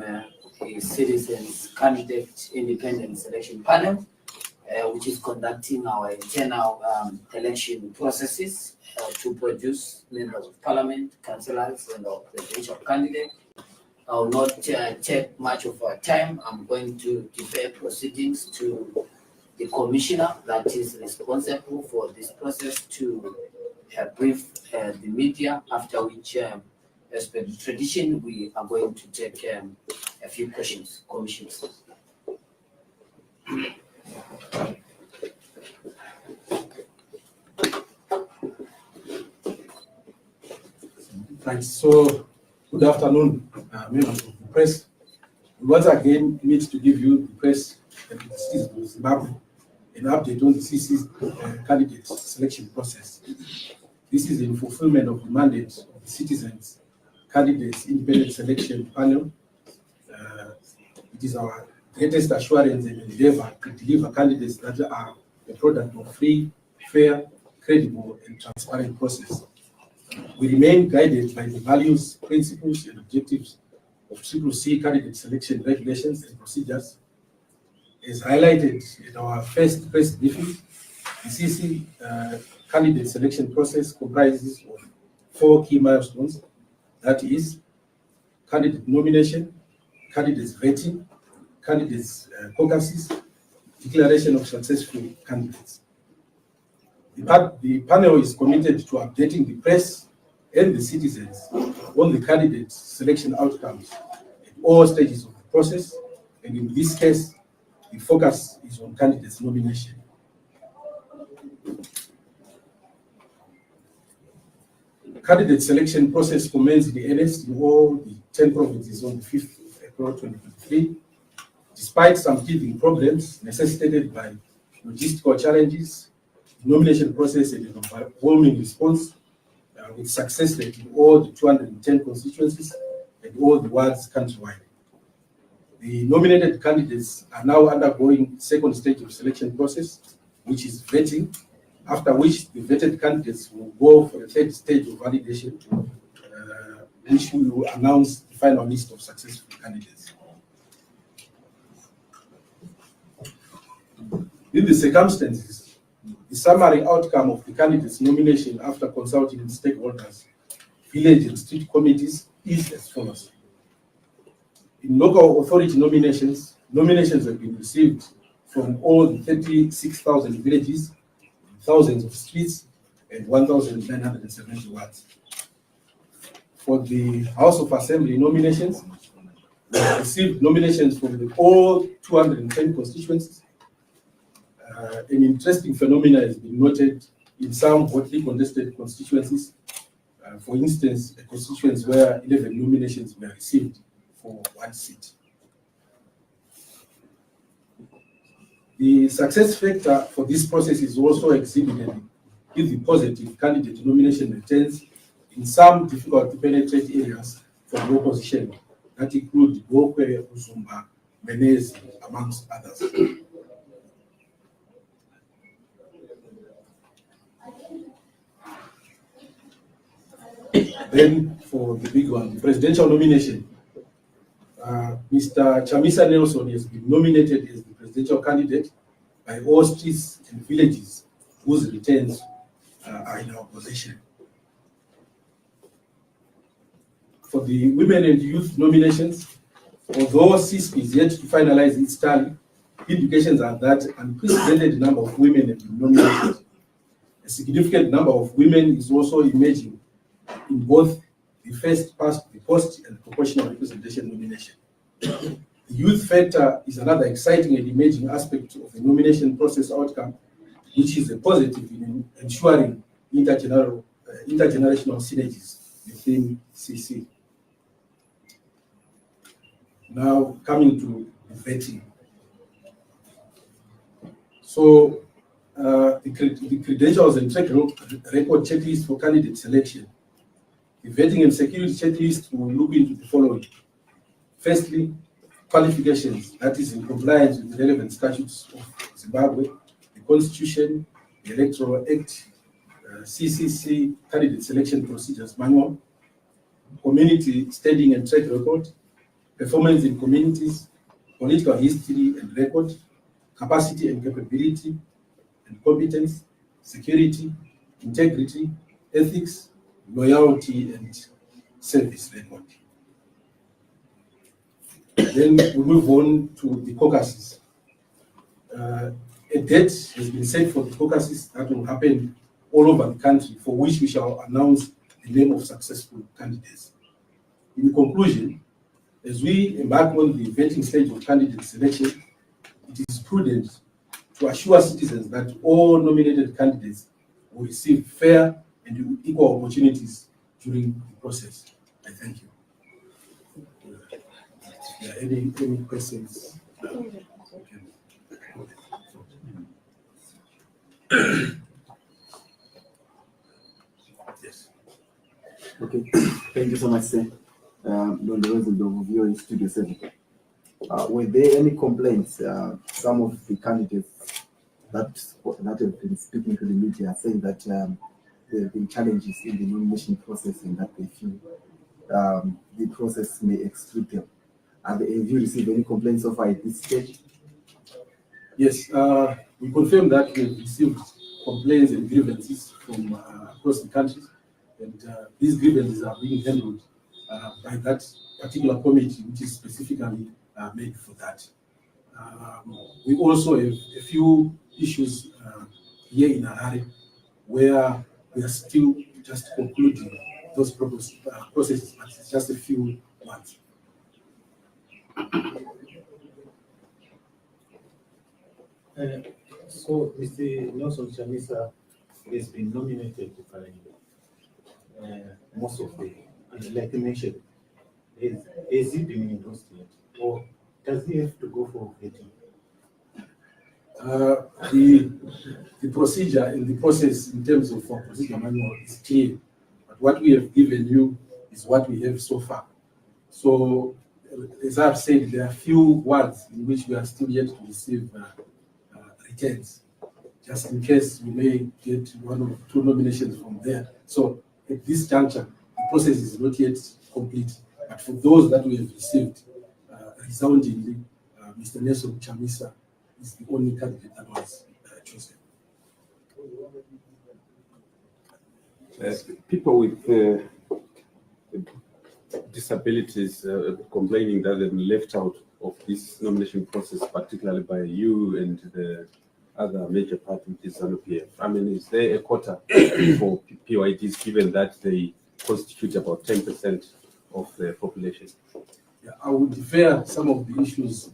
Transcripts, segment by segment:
a citizens candidate independent selection panel, which is conducting our internal election processes to produce members of parliament, councillors, and our presidential candidate. I will not take much of our time. I'm going to defer proceedings to the commissioner that is responsible for this process to brief the media, after which, as per the tradition, we are going to take a few questions. Commissioners. Thanks. So, good afternoon, members of the press. We once again need to give you, the press and the citizens of Zimbabwe, an update on the CCC candidate selection process. This is in fulfillment of the mandate of the Citizens Candidates Independent Selection Panel. It is our greatest assurance and endeavor to deliver candidates that are the product of free, fair, credible, and transparent process. We remain guided by the values, principles, and objectives of CCC candidate selection regulations and procedures. As highlighted in our first press briefing, the CCC candidate selection process comprises of 4 key milestones. That is, candidate nomination, candidates vetting, candidates caucuses, declaration of successful candidates. The panel is committed to updating the press and the citizens on the candidate selection outcomes at all stages of the process, and in this case, the focus is on candidates nomination. Candidate selection process commenced in earnest in all the 10 provinces on the 5th of April 2023, despite some teething problems necessitated by logistical challenges. The nomination process had an overwhelming response with success rate in all the 210 constituencies and all the wards countrywide. The nominated candidates are now undergoing second stage of selection process, which is vetting, after which the vetted candidates will go for the third stage of validation, which we will announce the final list of successful candidates. In the circumstances, the summary outcome of the candidates' nomination after consulting with stakeholders, village and street committees is as follows. In local authority nominations, nominations have been received from all the 36,000 villages, thousands of streets, and 1,970 wards. For the House of Assembly nominations, we have received nominations from all 210 constituencies. An interesting phenomenon has been noted in some hotly contested constituencies. For instance, a constituency where 11 nominations were received for 1 seat. The success factor for this process is also exhibited with the positive candidate nomination returns in some difficult to penetrate areas for the opposition that include Bokwe, Uzumba, Menezi, amongst others. Then for the big one, the presidential nomination, Mr. Chamisa Nelson has been nominated as the presidential candidate by all streets and villages whose returns are in our possession. For the women and youth nominations, although CISP is yet to finalize its tally, indications are that an unprecedented number of women have been nominated. A significant number of women is also emerging in both the first past the post and proportional representation nomination. The youth factor is another exciting and emerging aspect of the nomination process outcome, which is a positive in ensuring intergenerational synergies within CC. Now coming to the vetting. So the credentials and track record checklist for candidate selection. The vetting and security checklist will look into the following. Firstly, qualifications, that is in compliance with the relevant statutes of Zimbabwe, the Constitution, the Electoral Act, CCC Candidate Selection Procedures Manual, Community Standing and Track Record, performance in communities, political history and record, capacity and capability and competence, security, integrity, ethics, loyalty, and service record. Then we move on to the caucuses. A date has been set for the caucuses that will happen all over the country, for which we shall announce the name of successful candidates. In conclusion, as we embark on the vetting stage of candidate selection, it is prudent to assure citizens that all nominated candidates will receive fair and equal opportunities during the process. I thank you. Any questions? Yes. Okay, thank you so much, sir. Don Lorenzo Dovuvio in Studio 7. Were there any complaints? Some of the candidates that have been speaking to the media saying that there have been challenges in the nomination process and that they feel the process may exclude them. Have you received any complaints so far at this stage? Yes, we confirm that we have received complaints and grievances from across the country, and these grievances are being handled by that particular committee, which is specifically made for that. We also have a few issues here in Harare where we are still just concluding those processes, but it's just a few ones. So, Mr. Nelson Chamisa has been nominated by most of the, like you mentioned, has he been endorsed yet? Or does he have to go for vetting? The procedure and the process in terms of our procedure manual is clear, but what we have given you is what we have so far. So, as I've said, there are few words in which we are still yet to receive returns, just in case we may get one or two nominations from there. So, at this juncture, the process is not yet complete. But for those that we have received, resoundingly, Mr. Nelson Chamisa is the only candidate that was chosen. People with disabilities complaining that they've been left out of this nomination process, particularly by you and the other major party, which is ZANU-PF. I mean, is there a quota for PYDs given that they constitute about 10% of the population? Yeah, I would defer some of the issues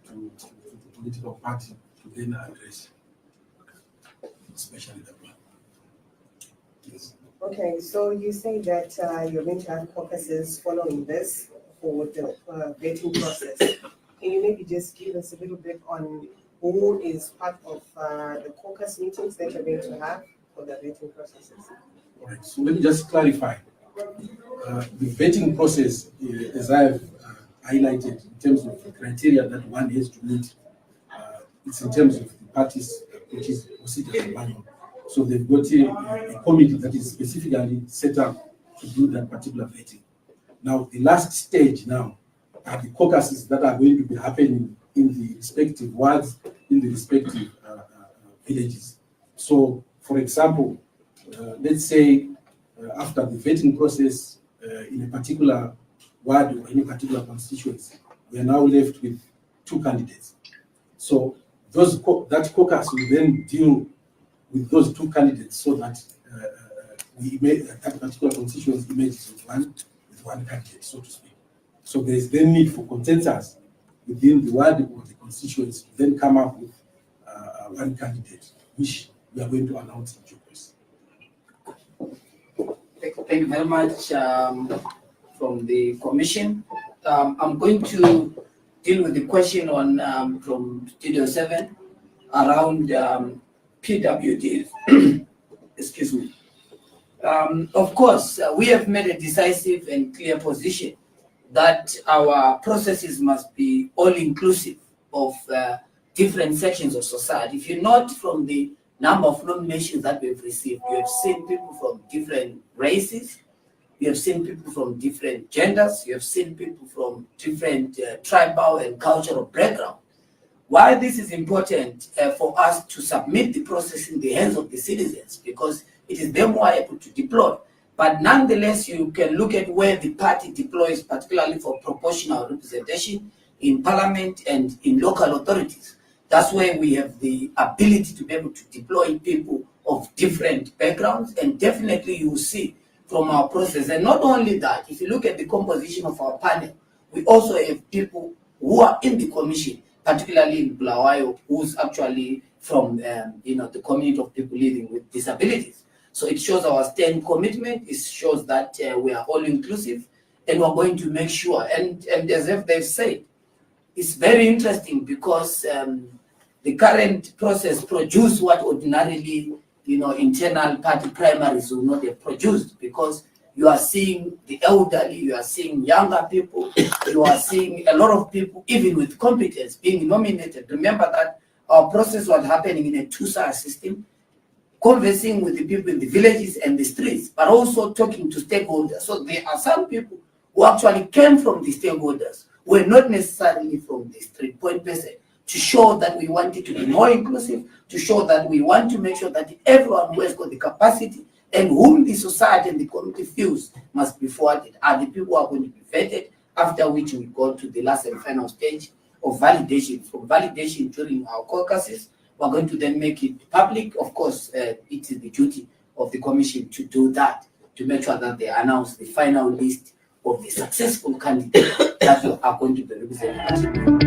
to the political party to then address, especially that one. Yes. Okay, so you say that you're going to have caucuses following this for the vetting process. Can you maybe just give us a little bit on who is part of the caucus meetings that you're going to have for the vetting processes? All right, so let me just clarify. The vetting process, as I have highlighted in terms of the criteria that one has to meet, it's in terms of the parties, which is procedure manual. So they've got a committee that is specifically set up to do that particular vetting. Now, the last stage now are the caucuses that are going to be happening in the respective wards, in the respective villages. So, for example, let's say after the vetting process in a particular ward or any particular constituency, we are now left with two candidates. So that caucus will then deal with those two candidates so that that particular constituency emerges with one candidate, so to speak. So there is then need for consensus within the ward or the constituency to then come up with one candidate, which we are going to announce in due course. Thank you very much from the Commission. I'm going to deal with the question on from Studio 7 around PWDs. Excuse me. Of course, we have made a decisive and clear position that our processes must be all-inclusive of different sections of society. If you note from the number of nominations that we've received, you have seen people from different races, You have seen people from different genders. You have seen people from different tribal and cultural background. Why this is important for us to submit the process in the hands of the citizens, because it is them who are able to deploy. But nonetheless, you can look at where the party deploys, particularly for proportional representation in parliament and in local authorities. That's where we have the ability to be able to deploy people of different backgrounds, and definitely you will see from our process. And not only that, if you look at the composition of our panel, we also have people who are in the commission, particularly in Bulawayo, who's actually from the community of people living with disabilities. So it shows our stand commitment. It shows that we are all inclusive, and we're going to make sure. And as if they've said, it's very interesting because the current process produced what ordinarily internal party primaries will not have produced, because you are seeing the elderly, you are seeing younger people, you are seeing a lot of people, even with competence, being nominated. Remember that our process was happening in a two-star system, conversing with the people in the villages and the streets, but also talking to stakeholders. So there are some people who actually came from the stakeholders, were not necessarily from the street point person, to show that we wanted to be more inclusive, to show that we want to make sure that everyone who has got the capacity and whom the society and the community feels must be forwarded are the people who are going to be vetted, after which we go to the last and final stage of validation. From validation during our caucuses, we're going to then make it public. Of course, it is the duty of the commission to do that, to make sure that they announce the final list of the successful candidates that are going to be represented.